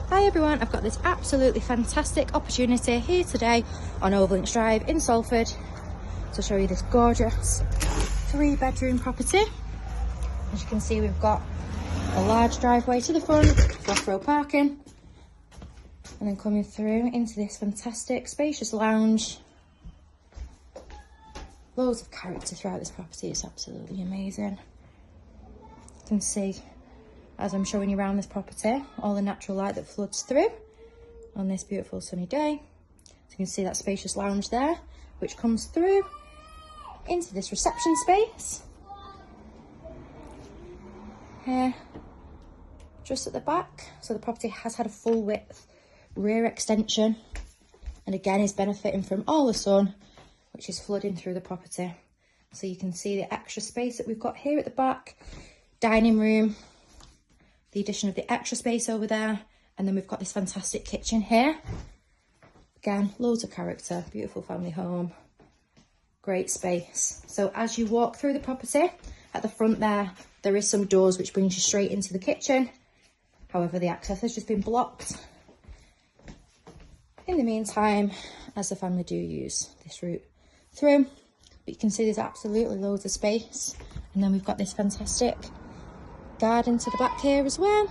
Hi everyone, I've got this absolutely fantastic opportunity here today on Overlinks Drive in Salford to show you this gorgeous 3-bedroom property. As you can see, we've got a large driveway to the front, flat row parking, and then coming through into this fantastic spacious lounge. Loads of character throughout this property, it's absolutely amazing. You can see, as I'm showing you around this property, all the natural light that floods through on this beautiful sunny day. So you can see that spacious lounge there, which comes through into this reception space. Here, just at the back. So the property has had a full width rear extension, and again is benefiting from all the sun, which is flooding through the property. So you can see the extra space that we've got here at the back, dining room, the addition of the extra space over there, and then we've got this fantastic kitchen here. Again, loads of character, beautiful family home, great space. So as you walk through the property, at the front there is some doors which brings you straight into the kitchen. However, the access has just been blocked. In the meantime, as the family do use this route through, but you can see there's absolutely loads of space. And then we've got this fantastic garden to the back here as well.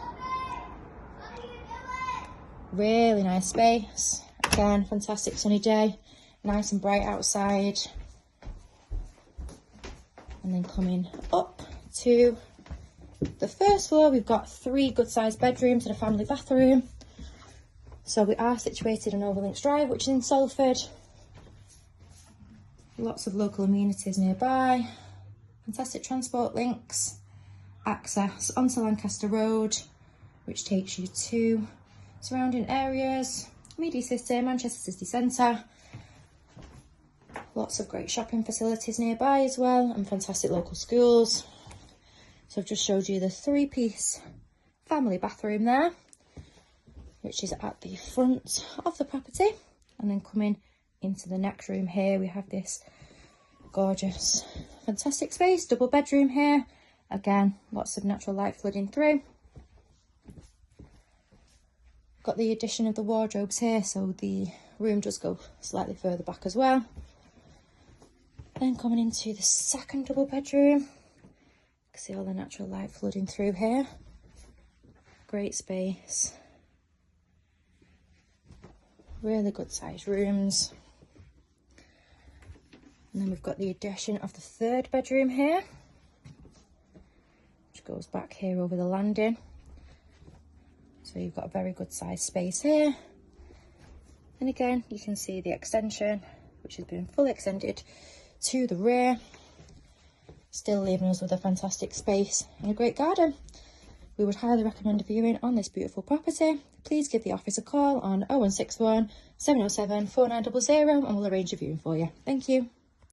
Really nice space. Again, fantastic sunny day, nice and bright outside. And then coming up to the first floor, we've got 3 good sized bedrooms and a family bathroom. So we are situated on Overlinks Drive, which is in Salford. Lots of local amenities nearby, fantastic transport links, access onto Lancaster Road, which takes you to surrounding areas, Media City, Manchester City Centre. Lots of great shopping facilities nearby as well, and fantastic local schools. So I've just showed you the 3-piece family bathroom there, which is at the front of the property. And then coming into the next room here, we have this gorgeous, fantastic space, double bedroom here. Again, lots of natural light flooding through. Got the addition of the wardrobes here, so the room does go slightly further back as well. Then coming into the second double bedroom, you can see all the natural light flooding through here. Great space. Really good sized rooms. And then we've got the addition of the 3rd bedroom here, which goes back here over the landing. So you've got a very good sized space here. And again, you can see the extension, which has been fully extended to the rear, still leaving us with a fantastic space and a great garden. We would highly recommend a viewing on this beautiful property. Please give the office a call on 0161 707 4900 and we'll arrange a viewing for you. Thank you.